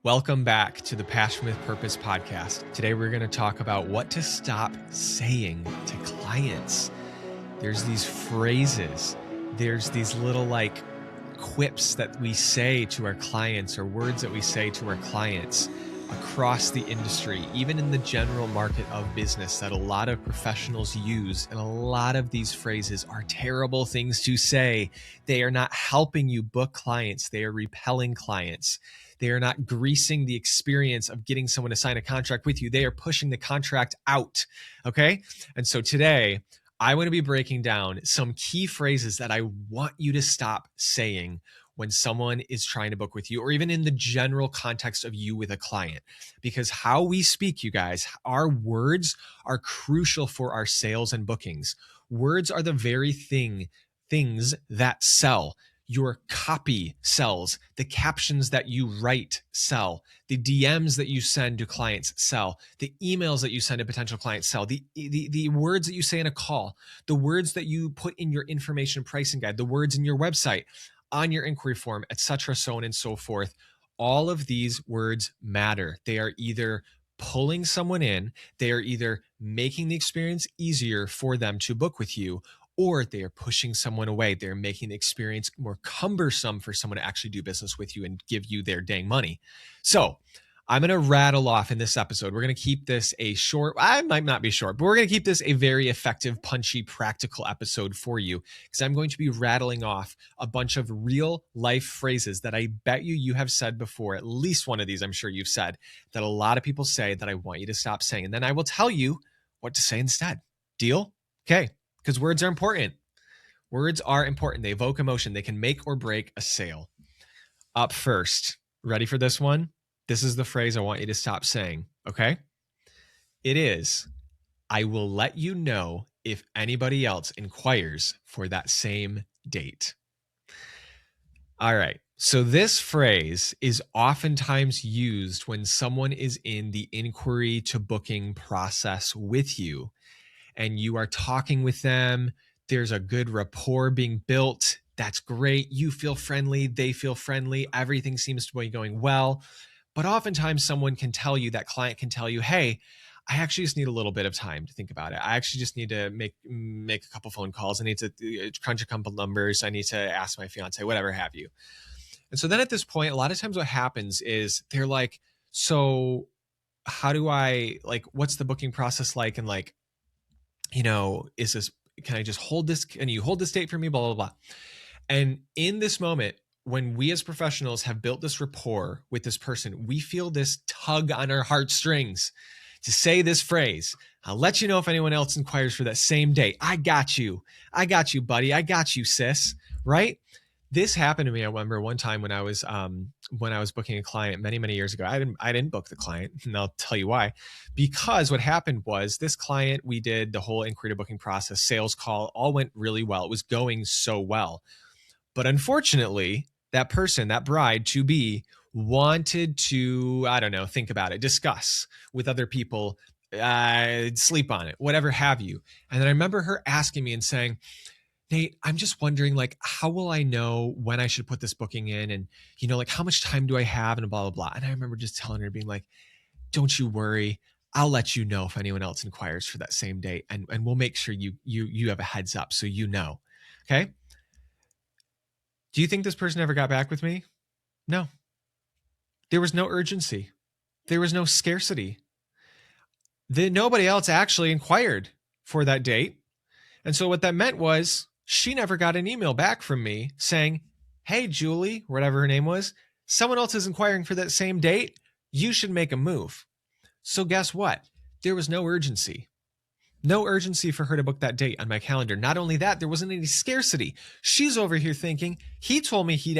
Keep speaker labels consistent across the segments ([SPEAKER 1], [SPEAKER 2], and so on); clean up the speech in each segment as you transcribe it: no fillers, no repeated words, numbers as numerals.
[SPEAKER 1] Welcome back to the Passion with Purpose podcast. Today we're going to talk about what to stop saying to clients. There's these phrases, there's these little quips that we say to our clients or words that we say to our clients across the industry, even in the general market of business, that a lot of professionals use. And a lot of these phrases are terrible things to say. They are not helping you book clients. They are repelling clients. They are not greasing the experience of getting someone to sign a contract with you. They are pushing the contract out. Okay. And so today I want to be breaking down some key phrases that I want you to stop saying when someone is trying to book with you, or even in the general context of you with a client. Because how we speak, you guys, our words are crucial for our sales and bookings. Words are the very things that sell. Your copy sells. The captions that you write sell. The DMs that you send to clients sell. The emails that you send to potential clients sell. The words that you say in a call. The words that you put in your information pricing guide. The words in your website, on your inquiry form, etc., so on and so forth. All of these words matter. They are either pulling someone in, they are either making the experience easier for them to book with you, or they are pushing someone away. They're making the experience more cumbersome for someone to actually do business with you and give you their dang money. So I'm going to rattle off in this episode. We're going to keep this a short, I might not be short, but we're going to keep this a very effective, punchy, practical episode for you, because I'm going to be rattling off a bunch of real life phrases that I bet you have said before. At least one of these I'm sure you've said, that a lot of people say, that I want you to stop saying. And then I will tell you what to say instead. Deal? Okay. Because words are important. Words are important. They evoke emotion. They can make or break a sale. Up first, ready for this one? This is the phrase I want you to stop saying, okay? It is, I will let you know if anybody else inquires for that same date. All right. So this phrase is oftentimes used when someone is in the inquiry to booking process with you, and you are talking with them. There's a good rapport being built. That's great. You feel friendly. They feel friendly. Everything seems to be going well. But oftentimes someone can tell you, that client can tell you, hey, I actually just need a little bit of time to think about it. I actually just need to make a couple phone calls. I need to crunch a couple numbers. I need to ask my fiance, whatever have you. And so then at this point, a lot of times what happens is they're like, so how do I, what's the booking process like? And is this, can I just hold this? Can you hold this date for me? Blah, blah, blah. And in this moment, when we as professionals have built this rapport with this person, we feel this tug on our heartstrings to say this phrase. I'll let you know if anyone else inquires for that same date. I got you. I got you, buddy. I got you, sis. Right? This happened to me. I remember one time when I was booking a client many, many years ago. I didn't book the client, and I'll tell you why. Because what happened was, this client, we did the whole inquiry to booking process, sales call, all went really well. It was going so well. But unfortunately, that person, that bride to be, wanted to, think about it, discuss with other people, sleep on it, whatever have you. And then I remember her asking me and saying, Nate, I'm just wondering, how will I know when I should put this booking in? And, how much time do I have? And blah, blah, blah. And I remember just telling her, being like, don't you worry. I'll let you know if anyone else inquires for that same date. And we'll make sure you have a heads up so you know. Okay. Do you think this person ever got back with me? No. There was no urgency. There was no scarcity. Nobody else actually inquired for that date. And so what that meant was, she never got an email back from me saying, hey, Julie, whatever her name was, someone else is inquiring for that same date. You should make a move. So guess what? There was no urgency. No urgency for her to book that date on my calendar. Not only that, there wasn't any scarcity. She's over here thinking, he told me he'd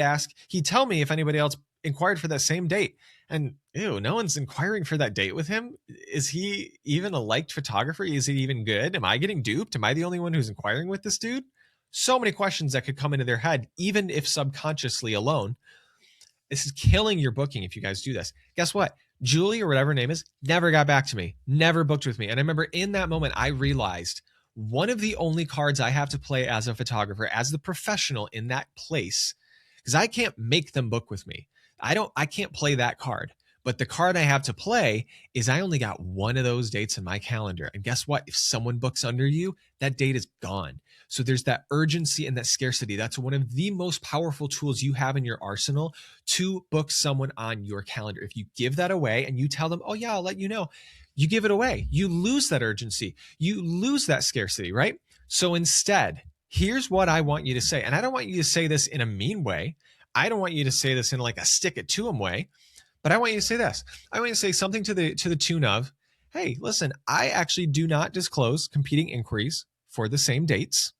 [SPEAKER 1] tell me if anybody else inquired for that same date. And ew, no one's inquiring for that date with him. Is he even a liked photographer? Is he even good? Am I getting duped? Am I the only one who's inquiring with this dude? So many questions that could come into their head, even if subconsciously alone. This is killing your booking if you guys do this. Guess what? Julie, or whatever her name is, never got back to me, never booked with me. And I remember in that moment, I realized one of the only cards I have to play as a photographer, as the professional in that place, because I can't make them book with me. I can't play that card. But the card I have to play is I only got one of those dates in my calendar. And guess what? If someone books under you, that date is gone. So there's that urgency and that scarcity. That's one of the most powerful tools you have in your arsenal to book someone on your calendar. If you give that away and you tell them, oh yeah, I'll let you know, you give it away. You lose that urgency. You lose that scarcity, right? So instead, here's what I want you to say. And I don't want you to say this in a mean way. I don't want you to say this in like a stick it to them way. But I want you to say this. I want you to say something to the tune of, hey, listen, I actually do not disclose competing inquiries for the same dates.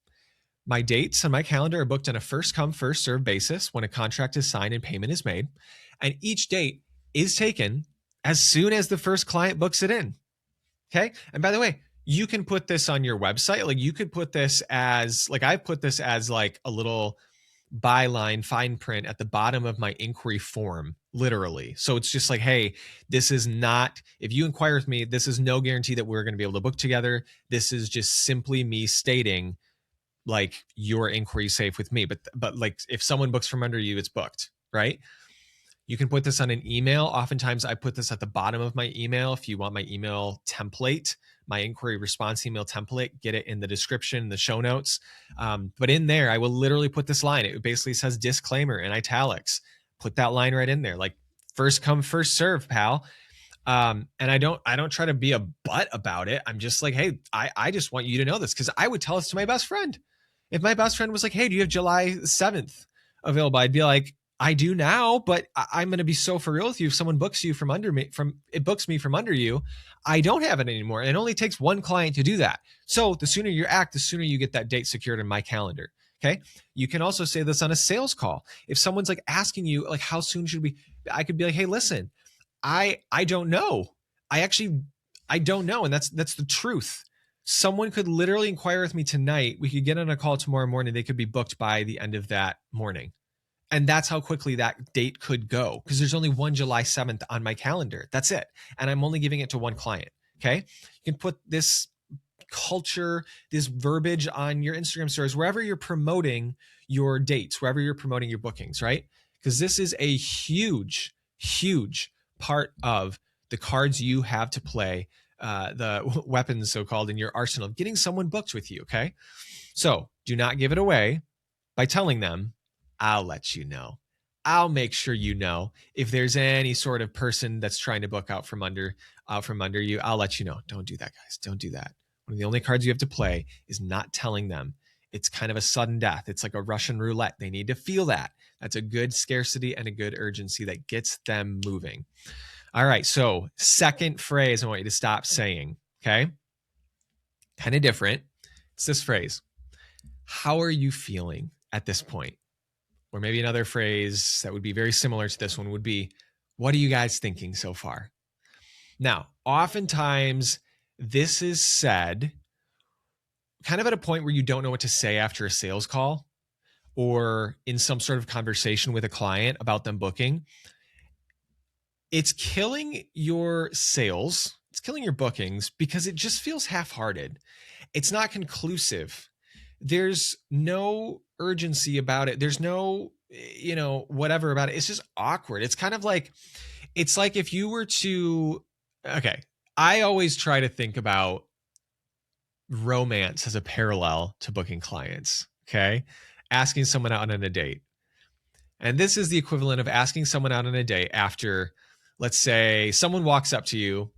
[SPEAKER 1] My dates on my calendar are booked on a first come, first served basis when a contract is signed and payment is made. And each date is taken as soon as the first client books it in. Okay. And by the way, you can put this on your website. Like you could put this as, like I put this as like a little byline fine print at the bottom of my inquiry form, literally. So it's just like, hey, this is not, if you inquire with me, this is no guarantee that we're going to be able to book together. This is just simply me stating like your inquiry is safe with me. But like if someone books from under you, it's booked, right? You can put this on an email. Oftentimes I put this at the bottom of my email. If you want my email template, my inquiry response email template, get it in the description, the show notes. But in there, I will literally put this line. It basically says disclaimer in italics. Put that line right in there. Like first come, first serve, pal. And I don't try to be a butt about it. I'm just like, hey, I just want you to know this because I would tell this to my best friend. If my best friend was like, hey, do you have July 7th available? I'd be like, I do now, but I'm going to be so for real with you. If someone books you from under me, it books me from under you, I don't have it anymore. And it only takes one client to do that. So the sooner you act, the sooner you get that date secured in my calendar. Okay. You can also say this on a sales call. If someone's like asking you, like, how soon should we, I could be like, hey, listen, I don't know. I don't know. And that's the truth. Someone could literally inquire with me tonight. We could get on a call tomorrow morning. They could be booked by the end of that morning. And that's how quickly that date could go because there's only one July 7th on my calendar. That's it. And I'm only giving it to one client. Okay. You can put this culture, this verbiage on your Instagram stories, wherever you're promoting your dates, wherever you're promoting your bookings, right? Because this is a huge, huge part of the cards you have to play, the weapons, so-called, in your arsenal of getting someone booked with you. Okay. So do not give it away by telling them, I'll let you know. I'll make sure you know if there's any sort of person that's trying to book out from under you. I'll let you know. Don't do that, guys. Don't do that. One of the only cards you have to play is not telling them. It's kind of a sudden death. It's like a Russian roulette. They need to feel that. That's a good scarcity and a good urgency that gets them moving. All right. So second phrase I want you to stop saying, okay? Kind of different. It's this phrase. How are you feeling at this point? Or maybe another phrase that would be very similar to this one would be, what are you guys thinking so far? Now, oftentimes this is said kind of at a point where you don't know what to say after a sales call or in some sort of conversation with a client about them booking. It's killing your sales. It's killing your bookings because it just feels half-hearted. It's not conclusive. There's no urgency about it. There's no, whatever about it. It's just awkward. It's kind of like, it's like if you were to, okay, I always try to think about romance as a parallel to booking clients, okay? Asking someone out on a date. And this is the equivalent of asking someone out on a date after, let's say, someone walks up to you,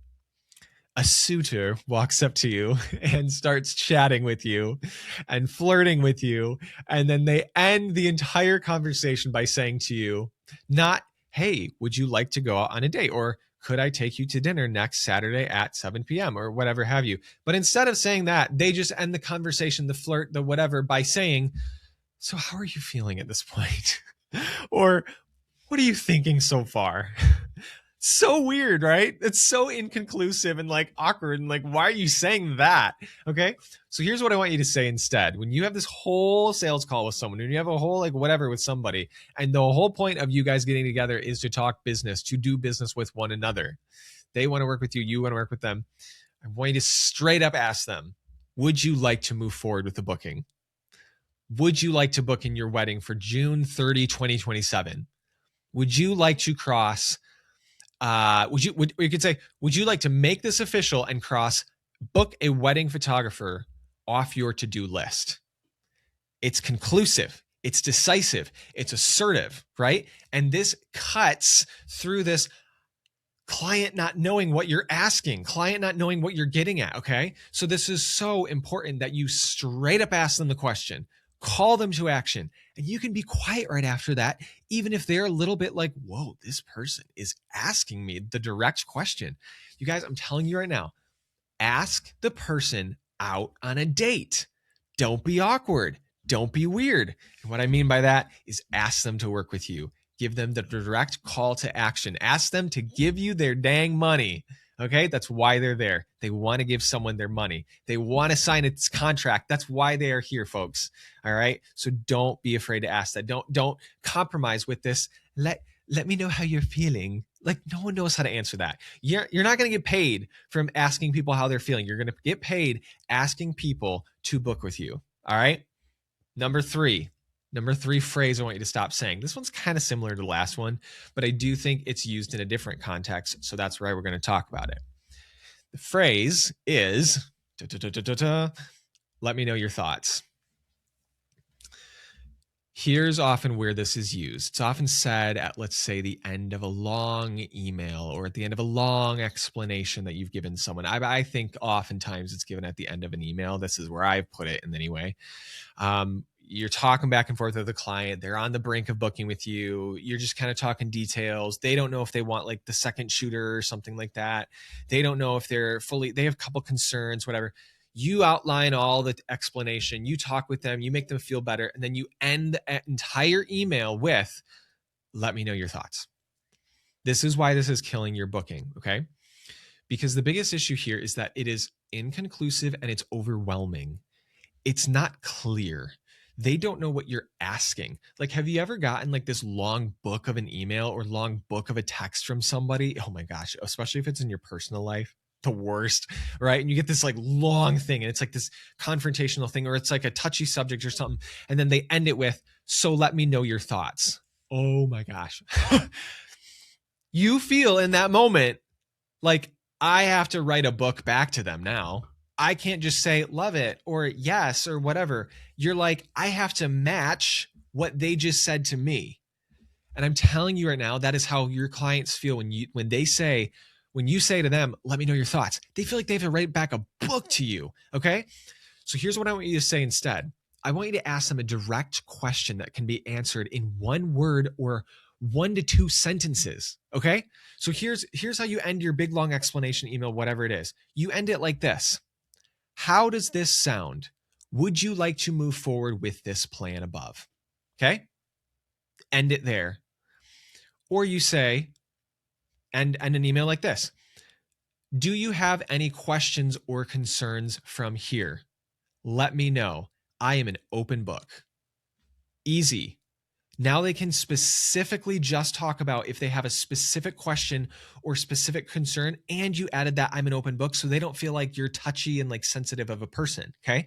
[SPEAKER 1] a suitor walks up to you and starts chatting with you and flirting with you. And then they end the entire conversation by saying to you, not, hey, would you like to go out on a date? Or could I take you to dinner next Saturday at 7 p.m. or whatever have you? But instead of saying that, they just end the conversation, the flirt, the whatever, by saying, so how are you feeling at this point? Or what are you thinking so far? So weird, right? It's so inconclusive and like awkward and like, why are you saying that? Okay. So here's what I want you to say instead. When you have this whole sales call with someone, when you have a whole like whatever with somebody, and the whole point of you guys getting together is to talk business, to do business with one another. They want to work with you. You want to work with them. I want you to straight up ask them, would you like to move forward with the booking? Would you like to book in your wedding for June 30, 2027? Would you like to cross you could say, would you like to make this official and cross book a wedding photographer off your to-do list? It's conclusive, it's decisive, it's assertive, right? And this cuts through this client not knowing what you're asking, client not knowing what you're getting at, okay? So this is so important that you straight up ask them the question, call them to action, and you can be quiet right after that, even if they're a little bit like, whoa, this person is asking me the direct question. You guys, I'm telling you right now, ask the person out on a date. Don't be awkward. Don't be weird. And what I mean by that is ask them to work with you. Give them the direct call to action. Ask them to give you their dang money. Okay, that's why they're there. They want to give someone their money. They want to sign its contract. That's why they are here, folks. All right. So don't be afraid to ask that. Don't compromise with this. Let me know how you're feeling. Like, no one knows how to answer that. You're not going to get paid from asking people how they're feeling. You're going to get paid asking people to book with you. All right. Number three phrase I want you to stop saying. This one's kind of similar to the last one, but I do think it's used in a different context. So that's why we're going to talk about it. The phrase is, let me know your thoughts. Here's often where this is used. It's often said at, let's say, the end of a long email or at the end of a long explanation that you've given someone. I think oftentimes it's given at the end of an email. This is where I've put it in any way. You're talking back and forth with the client. They're on the brink of booking with you. You're just kind of talking details. They don't know if they want like the second shooter or something like that. They don't know if they have a couple concerns, whatever. You outline all the explanation. You talk with them. You make them feel better. And then you end the entire email with, let me know your thoughts. This is why this is killing your booking, okay? Because the biggest issue here is that it is inconclusive and it's overwhelming. It's not clear. They don't know what you're asking. Like, have you ever gotten like this long book of an email or long book of a text from somebody? Oh my gosh, especially if it's in your personal life, the worst, right? And you get this like long thing and it's like this confrontational thing, or it's like a touchy subject or something. And then they end it with, so let me know your thoughts. Oh my gosh. You feel in that moment like I have to write a book back to them now. I can't just say love it or yes or whatever. You're like, I have to match what they just said to me. And I'm telling you right now, that is how your clients feel when you say to them, let me know your thoughts. They feel like they have to write back a book to you. Okay. So here's what I want you to say instead. I want you to ask them a direct question that can be answered in one word or 1 to 2 sentences. Okay. So here's how you end your big long explanation email, whatever it is. You end it like this. How does this sound? Would you like to move forward with this plan above? Okay. End it there. Or you say, and an email like this. Do you have any questions or concerns from here? Let me know. I am an open book. Easy. Now they can specifically just talk about if they have a specific question or specific concern, and you added that I'm an open book, so they don't feel like you're touchy and like sensitive of a person, okay?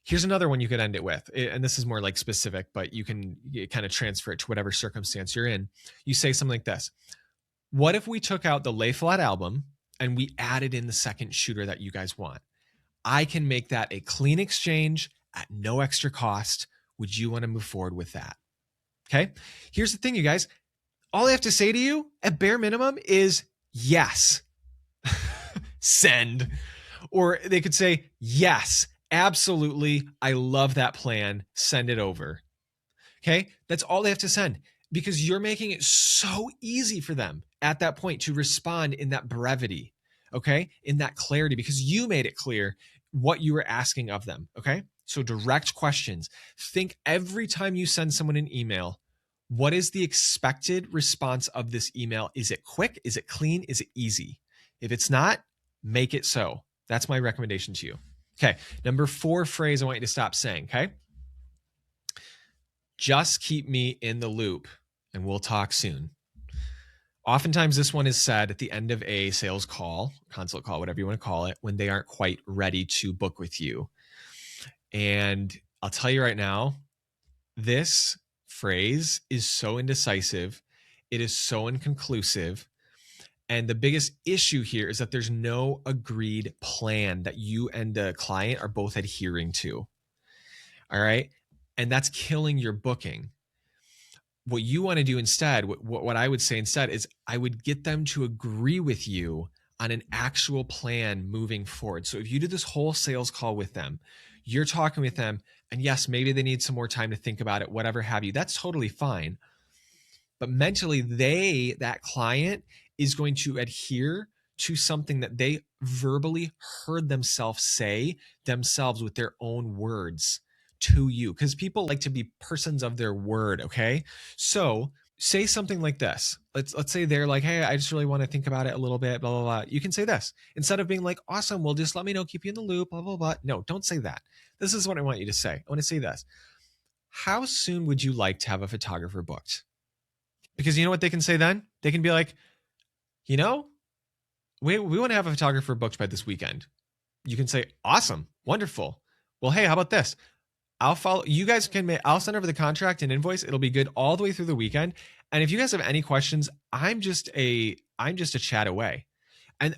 [SPEAKER 1] Here's another one you could end it with, and this is more like specific, but you can kind of transfer it to whatever circumstance you're in. You say something like this. What if we took out the Lay Flat album and we added in the second shooter that you guys want? I can make that a clean exchange at no extra cost. Would you want to move forward with that? Okay. Here's the thing, you guys. All I have to say to you at bare minimum is yes. Send. Or they could say, yes, absolutely. I love that plan. Send it over. Okay. That's all they have to send, because you're making it so easy for them at that point to respond in that brevity. Okay. In that clarity, because you made it clear what you were asking of them. Okay. So direct questions. Think every time you send someone an email, what is the expected response of this email? Is it quick? Is it clean? Is it easy? If it's not, make it so. That's my recommendation to you. Okay. Number 4 phrase I want you to stop saying. Okay. Just keep me in the loop and we'll talk soon. Oftentimes this one is said at the end of a sales call, consult call, whatever you want to call it, when they aren't quite ready to book with you. And I'll tell you right now, this phrase is so indecisive It is so inconclusive. And the biggest issue here is that there's no agreed plan that you and the client are both adhering to. All right. And that's killing your booking. What you want to do instead, what I would say instead is I would get them to agree with you on an actual plan moving forward. So if you do this whole sales call with them, you're talking with them, and yes, maybe they need some more time to think about it, whatever have you. That's totally fine. But mentally, that client is going to adhere to something that they verbally heard themselves say themselves with their own words to you, because people like to be persons of their word. Okay. So say something like this. Let's say they're like, hey, I just really want to think about it a little bit, blah, blah, blah. You can say this instead of being like, awesome, well, just let me know, keep you in the loop, blah, blah, blah. No, don't say that. This is what I want you to say. I want to say this. How soon would you like to have a photographer booked? Because you know what they can say then? They can be like, you know, we want to have a photographer booked by this weekend. You can say, awesome, wonderful. Well, hey, how about this? I'll follow. You guys can. I'll send over the contract and invoice. It'll be good all the way through the weekend. And if you guys have any questions, I'm just a chat away,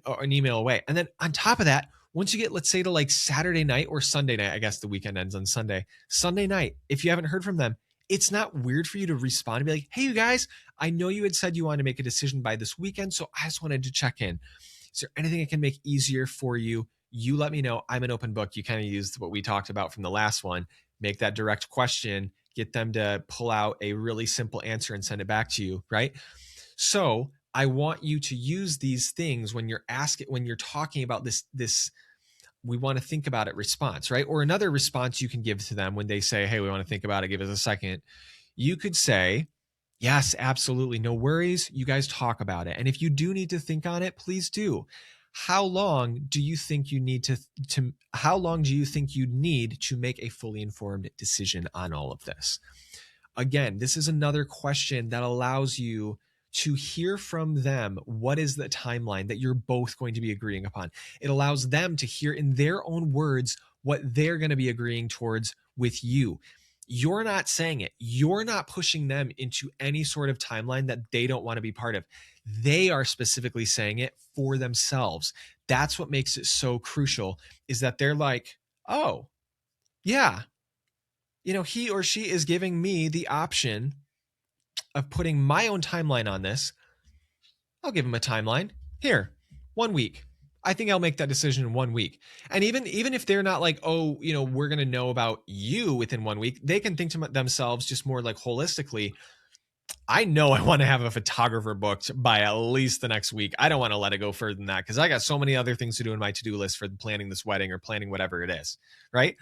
[SPEAKER 1] or an email away. And then on top of that, once you get, let's say, to like Saturday night or Sunday night, I guess the weekend ends on Sunday. Sunday night, if you haven't heard from them, it's not weird for you to respond and be like, hey, you guys, I know you had said you wanted to make a decision by this weekend, so I just wanted to check in. Is there anything I can make easier for you? You let me know. I'm an open book. You kind of used what we talked about from the last one. Make that direct question, get them to pull out a really simple answer and send it back to you, right? So I want you to use these things when you're talking about this we want to think about it response, right? Or another response you can give to them when they say, hey, we want to think about it, give us a second. You could say, yes, absolutely, no worries. You guys talk about it. And if you do need to think on it, please do. How long do you think you need how long do you think you need to make a fully informed decision on all of this? Again, this is another question that allows you to hear from them what is the timeline that you're both going to be agreeing upon. It allows them to hear in their own words what they're going to be agreeing towards with you. You're not saying it. You're not pushing them into any sort of timeline that they don't want to be part of. They are specifically saying it for themselves. That's what makes it so crucial, is that they're like, oh, yeah, he or she is giving me the option of putting my own timeline on this. I'll give them a timeline. Here, 1 week. I think I'll make that decision in 1 week. And even if they're not like, oh, we're going to know about you within 1 week, they can think to themselves just more like holistically, I know I want to have a photographer booked by at least the next week. I don't want to let it go further than that because I got so many other things to do in my to-do list for planning this wedding or planning whatever it is, right?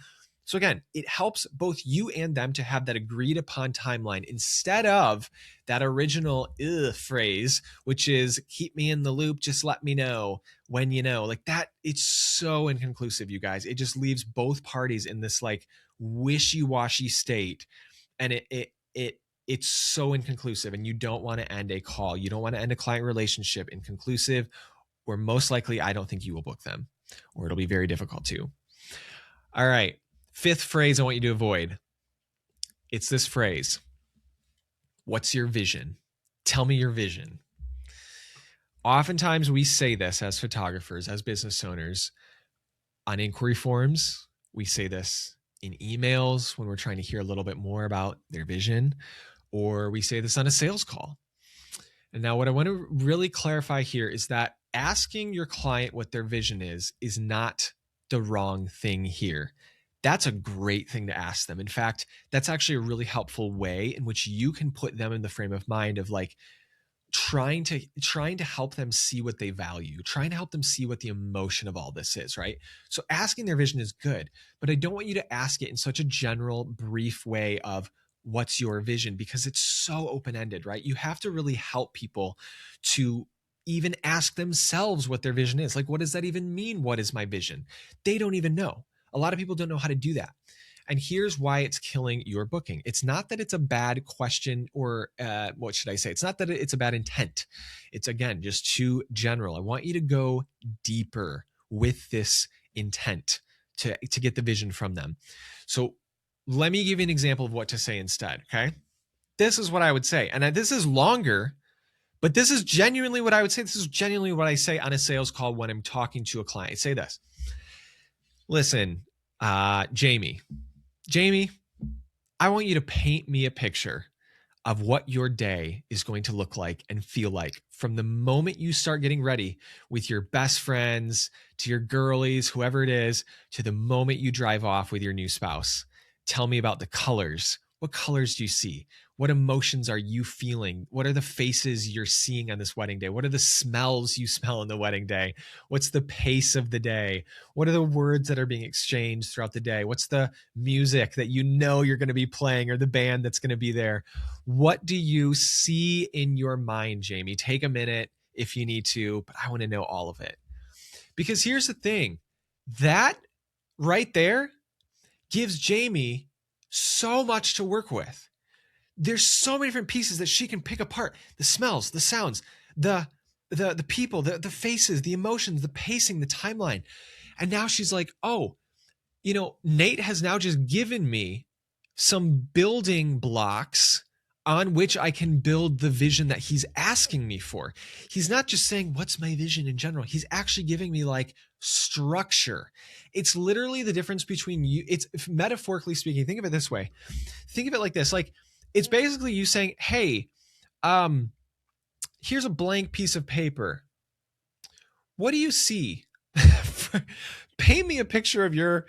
[SPEAKER 1] So again, it helps both you and them to have that agreed upon timeline instead of that original phrase, which is keep me in the loop, just let me know when you know. Like that, it's so inconclusive, you guys. It just leaves both parties in this like wishy-washy state. And it's so inconclusive, and you don't want to end a call. You don't want to end a client relationship inconclusive, or most likely, I don't think you will book them, or it'll be very difficult to. All right. 5th phrase I want you to avoid. It's this phrase. What's your vision? Tell me your vision. Oftentimes we say this as photographers, as business owners, on inquiry forms. We say this in emails when we're trying to hear a little bit more about their vision, or we say this on a sales call. And now what I want to really clarify here is that asking your client what their vision is not the wrong thing here. That's a great thing to ask them. In fact, that's actually a really helpful way in which you can put them in the frame of mind of like trying to help them see what they value, trying to help them see what the emotion of all this is, right? So asking their vision is good, but I don't want you to ask it in such a general, brief way of what's your vision, because it's so open-ended, right? You have to really help people to even ask themselves what their vision is. Like, what does that even mean? What is my vision? They don't even know. A lot of people don't know how to do that. And here's why it's killing your booking. It's not that it's a bad question or what should I say? It's not that it's a bad intent. It's, again, just too general. I want you to go deeper with this intent to get the vision from them. So let me give you an example of what to say instead, okay? This is what I would say. And this is longer But this is genuinely what I would say. This is genuinely what I say on a sales call when I'm talking to a client. I say this. Listen, Jamie, I want you to paint me a picture of what your day is going to look like and feel like from the moment you start getting ready with your best friends, to your girlies, whoever it is, to the moment you drive off with your new spouse. Tell me about the colors. What colors do you see? What emotions are you feeling? What are the faces you're seeing on this wedding day? What are the smells you smell on the wedding day? What's the pace of the day? What are the words that are being exchanged throughout the day? What's the music that you know you're going to be playing, or the band that's going to be there? What do you see in your mind, Jamie? Take a minute if you need to, but I want to know all of it. Because here's the thing, that right there gives Jamie so much to work with. There's so many different pieces that she can pick apart. The smells, the sounds, the people, the faces, the emotions, the pacing, the timeline. And now she's like, oh, Nate has now just given me some building blocks on which I can build the vision that he's asking me for. He's not just saying, what's my vision in general? He's actually giving me like structure. It's literally the difference between you. It's, metaphorically speaking, think of it this way. Think of it like this. Like, it's basically you saying, hey, here's a blank piece of paper. What do you see? Paint me a picture of your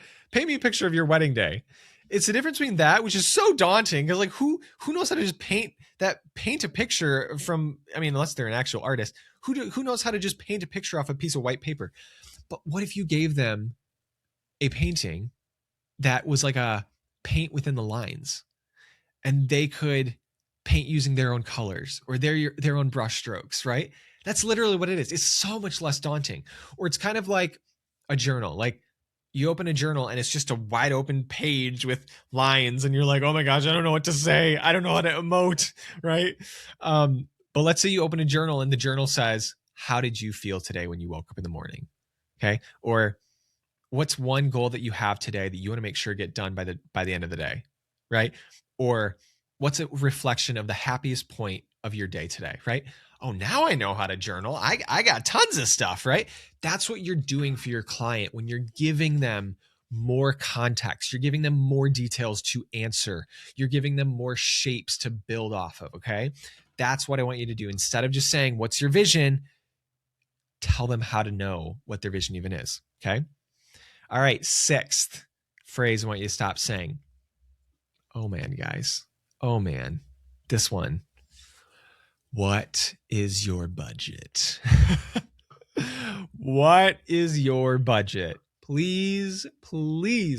[SPEAKER 1] wedding day. It's the difference between that, which is so daunting, because like who knows how to just paint a picture from, I mean, unless they're an actual artist, who knows how to just paint a picture off a piece of white paper. But what if you gave them a painting that was like a paint within the lines, and they could paint using their own colors or their own brush strokes, right? That's literally what it is. It's so much less daunting. Or it's kind of like a journal. Like, you open a journal and it's just a wide open page with lines, and you're like, oh my gosh, I don't know what to say. I don't know how to emote, right? But let's say you open a journal and the journal says, how did you feel today when you woke up in the morning? Okay. Or what's one goal that you have today that you want to make sure get done by the end of the day, right? Or what's a reflection of the happiest point of your day today, right? Oh, now I know how to journal. I got tons of stuff, right? That's what you're doing for your client when you're giving them more context. You're giving them more details to answer. You're giving them more shapes to build off of, okay? That's what I want you to do. Instead of just saying, what's your vision? Tell them how to know what their vision even is, okay? All right, sixth phrase I want you to stop saying. Oh man, guys. Oh man, this one. What is your budget? What is your budget? Please,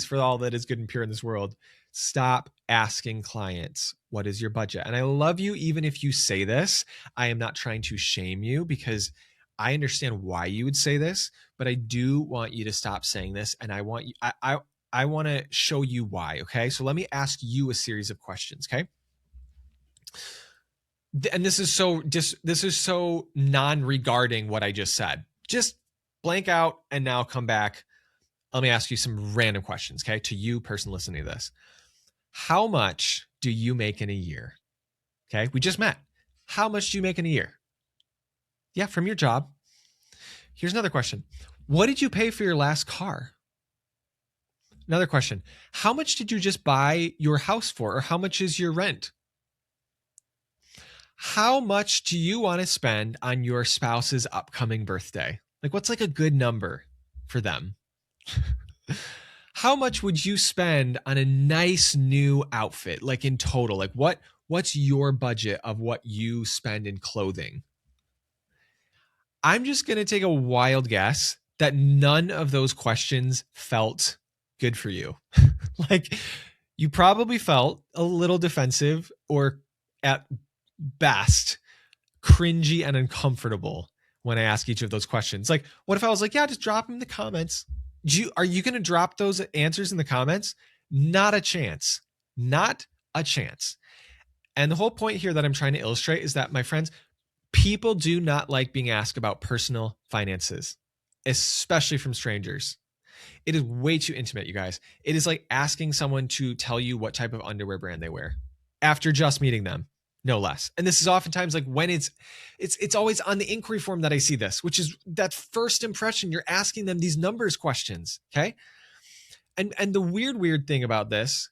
[SPEAKER 1] for all that is good and pure in this world, stop asking clients, what is your budget? And I love you even if you say this. I am not trying to shame you, because I understand why you would say this, but I do want you to stop saying this. And I want you, I want to show you why. Okay. So let me ask you a series of questions. Okay. And this is so non-regarding what I just said. Just blank out and now come back. Let me ask you some random questions, okay? To you, person listening to this. How much do you make in a year? Okay, we just met. How much do you make in a year? Yeah, from your job. Here's another question. What did you pay for your last car? Another question. How much did you just buy your house for? Or how much is your rent? How much do you want to spend on your spouse's upcoming birthday? Like, what's like a good number for them? How much would you spend on a nice new outfit, like in total? Like, what's your budget of what you spend in clothing? I'm just going to take a wild guess that none of those questions felt good for you. Like, you probably felt a little defensive, or at best cringy and uncomfortable when I ask each of those questions. Like, what if I was like, yeah, just drop them in the comments? Are you going to drop those answers in the comments? Not a chance. Not a chance. And the whole point here that I'm trying to illustrate is that, my friends, people do not like being asked about personal finances, especially from strangers. It is way too intimate, you guys. It is like asking someone to tell you what type of underwear brand they wear after just meeting them. no less. And this is oftentimes like when it's always on the inquiry form that I see this, which is that first impression. You're asking them these numbers questions, okay? And the weird thing about this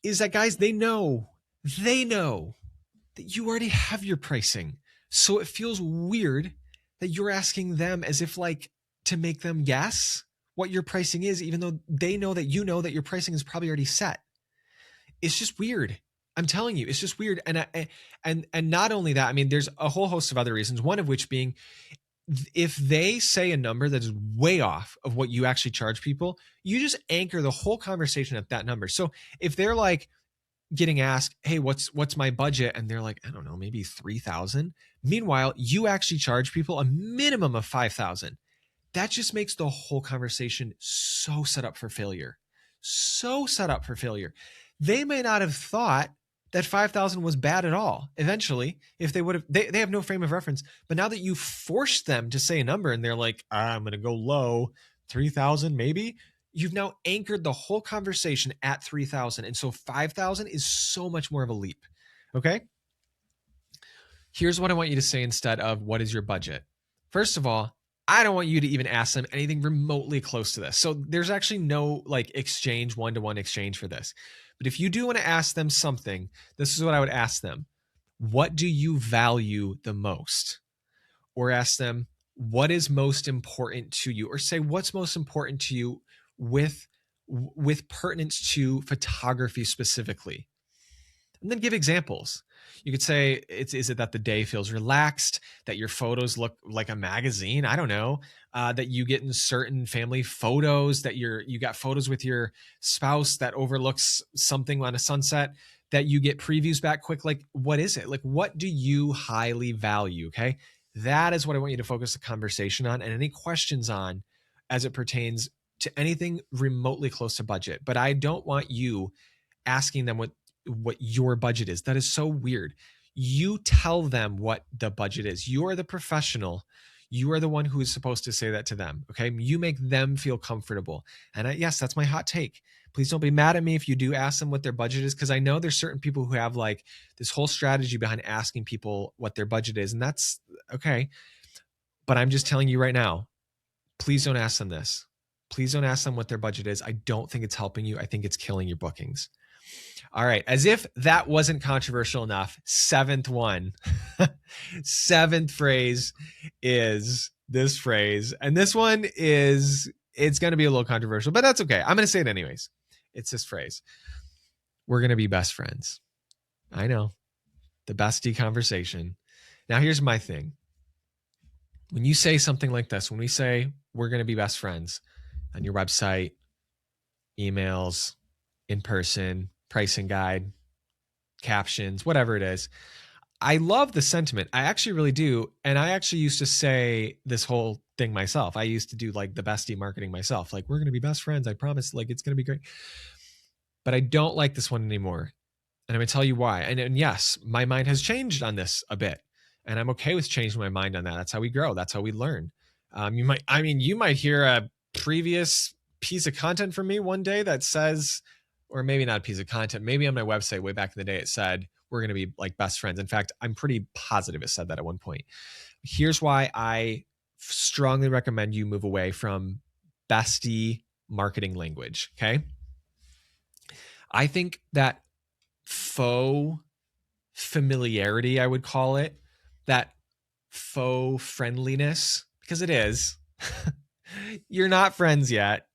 [SPEAKER 1] is that, guys, they know that you already have your pricing. So it feels weird that you're asking them as if like to make them guess what your pricing is, even though they know that you know that your pricing is probably already set. It's just weird. I'm telling you, it's just weird. And not only that, I mean, there's a whole host of other reasons, one of which being if they say a number that is way off of what you actually charge people, you just anchor the whole conversation at that number. So if they're like getting asked, hey, what's my budget? And they're like, I don't know, maybe 3,000. Meanwhile, you actually charge people a minimum of 5,000. That just makes the whole conversation so set up for failure. So set up for failure. They may not have thought that 5,000 was bad at all. Eventually, if they would have, they have no frame of reference. But now that you forced them to say a number and they're like, I'm going to go low, 3,000 maybe, you've now anchored the whole conversation at 3,000. And so 5,000 is so much more of a leap. Okay. Here's what I want you to say instead of what is your budget? First of all, I don't want you to even ask them anything remotely close to this. So there's actually no like exchange, one-to-one exchange for this. But if you do want to ask them something, this is what I would ask them. What do you value the most? Or ask them, what is most important to you? Or say, what's most important to you with pertinence to photography specifically? And then give examples. You could say, is it that the day feels relaxed, that your photos look like a magazine? I don't know. That you get in certain family photos, that you got photos with your spouse that overlooks something on a sunset, that you get previews back quick. Like, what is it? Like, what do you highly value? Okay. That is what I want you to focus the conversation on and any questions on as it pertains to anything remotely close to budget. But I don't want you asking them what your budget is. That is so weird. You tell them what the budget is. You are the professional. You are the one who is supposed to say that to them. Okay. You make them feel comfortable. And yes, that's my hot take. Please don't be mad at me if you do ask them what their budget is, because I know there's certain people who have like this whole strategy behind asking people what their budget is. And that's okay. But I'm just telling you right now, please don't ask them this. Please don't ask them what their budget is. I don't think it's helping you. I think it's killing your bookings. All right. As if that wasn't controversial enough, seventh one, seventh phrase is this phrase. And this one it's going to be a little controversial, but that's okay. I'm going to say it anyways. It's this phrase. We're going to be best friends. I know. The bestie conversation. Now, here's my thing. When you say something like this, when we say we're going to be best friends on your website, emails, in person, pricing guide, captions, whatever it is, I love the sentiment. I actually really do. And I actually used to say this whole thing myself. I used to do like the bestie marketing myself. Like, we're going to be best friends. I promise. Like, it's going to be great. But I don't like this one anymore. And I'm going to tell you why. And yes, my mind has changed on this a bit. And I'm okay with changing my mind on that. That's how we grow. That's how we learn. You might hear a previous piece of content from me one day that says, or maybe not a piece of content, maybe on my website way back in the day, it said, we're going to be like best friends. In fact, I'm pretty positive it said that at one point. Here's why I strongly recommend you move away from bestie marketing language. Okay. I think that faux familiarity, I would call it, that faux friendliness, because it is, you're not friends yet.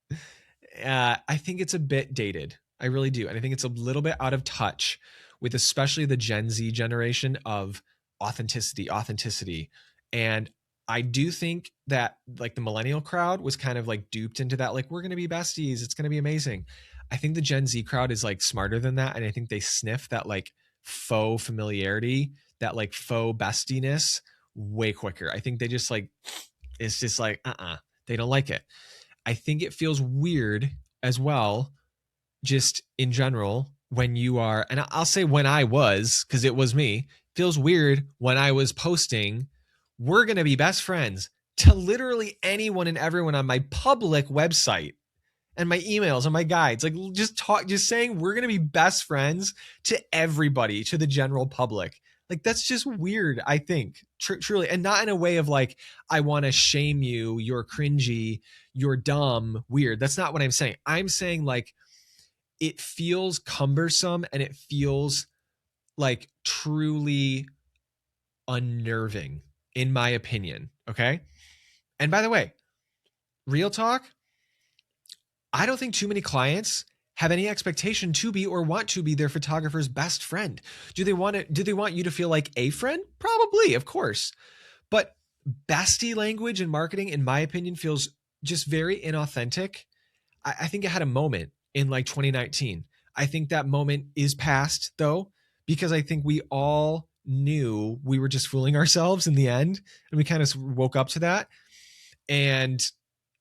[SPEAKER 1] I think it's a bit dated. I really do. And I think it's a little bit out of touch with especially the Gen Z generation of authenticity. And I do think that like the millennial crowd was kind of like duped into that. Like, we're going to be besties. It's going to be amazing. I think the Gen Z crowd is like smarter than that. And I think they sniff that like faux familiarity, that like faux bestiness way quicker. I think they just like, it's just like, they don't like it. I think it feels weird as well, just in general, when you are, and I'll say when I was, because it was me, feels weird when I was posting, we're going to be best friends, to literally anyone and everyone on my public website. and my emails and my guides. Like just saying we're going to be best friends to everybody, to the general public. Like that's just weird, I think, truly. And not in a way of like, I want to shame you, you're cringy, you're dumb, weird. That's not what I'm saying. I'm saying like, it feels cumbersome and it feels like truly unnerving, in my opinion. Okay. And by the way, real talk, I don't think too many clients have any expectation to be or want to be their photographer's best friend. Do they want you to feel like a friend? Probably, of course. But bestie language in marketing, in my opinion, feels just very inauthentic. I think it had a moment in like 2019. I think that moment is past though, because I think we all knew we were just fooling ourselves in the end. And we kind of woke up to that. And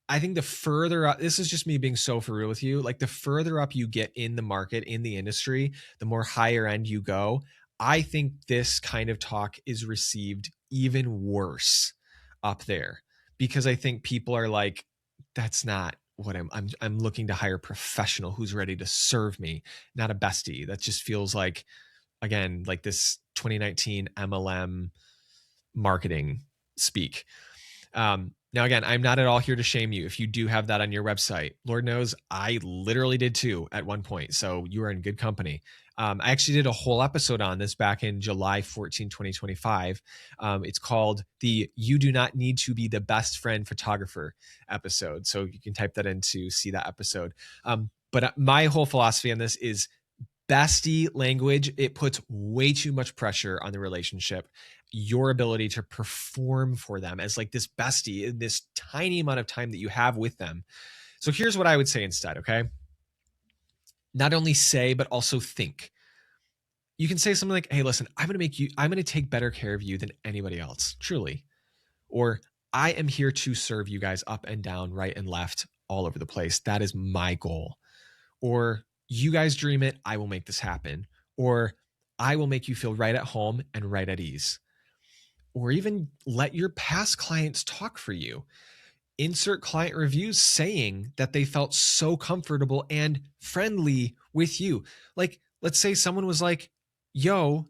[SPEAKER 1] I think the further up, this is just me being so for real with you, like the further up you get in the market, in the industry, the more higher end you go. I think this kind of talk is received even worse up there, because I think people are like, that's not what I'm looking to hire a professional who's ready to serve me, not a bestie. That just feels like, again, like this 2019 MLM marketing speak. Now, again, I'm not at all here to shame you if you do have that on your website. Lord knows I literally did too at one point. So you are in good company. I actually did a whole episode on this back in July 14, 2025. It's called the You Do Not Need to Be the Best Friend Photographer episode. So you can type that in to see that episode. But my whole philosophy on this is bestie language. It puts way too much pressure on the relationship, your ability to perform for them as like this bestie in this tiny amount of time that you have with them. So here's what I would say instead, okay? Not only say, but also think. You can say something like, hey, listen, I'm going to take better care of you than anybody else, truly. Or I am here to serve you guys up and down, right and left, all over the place. That is my goal. Or you guys dream it, I will make this happen. Or I will make you feel right at home and right at ease. Or even let your past clients talk for you. Insert client reviews saying that they felt so comfortable and friendly with you. Like, let's say someone was like, yo,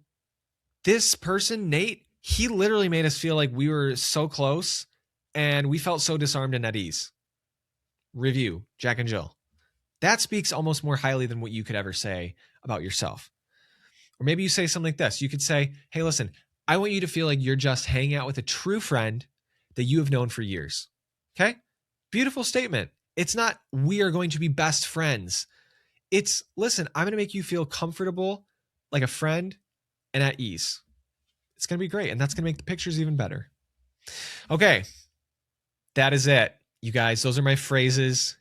[SPEAKER 1] this person, Nate, he literally made us feel like we were so close and we felt so disarmed and at ease. Review, Jack and Jill. That speaks almost more highly than what you could ever say about yourself. Or maybe you say something like this. You could say, hey, listen, I want you to feel like you're just hanging out with a true friend that you have known for years. Okay? Beautiful statement. It's not, we are going to be best friends. It's, listen, I'm going to make you feel comfortable like a friend and at ease. It's going to be great. And that's going to make the pictures even better. Okay. That is it. You guys, those are my phrases.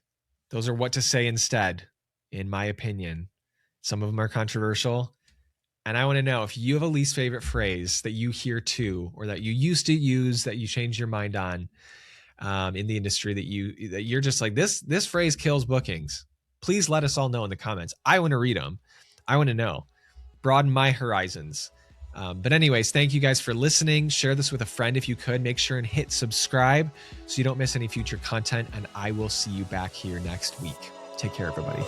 [SPEAKER 1] Those are what to say instead, in my opinion. Some of them are controversial. And I want to know if you have a least favorite phrase that you hear too, or that you used to use that you changed your mind on in the industry that you're just like, this phrase kills bookings. Please let us all know in the comments. I want to read them. I want to know. Broaden my horizons. But anyways, thank you guys for listening. Share this with a friend if you could. Make sure and hit subscribe so you don't miss any future content. And I will see you back here next week. Take care, everybody.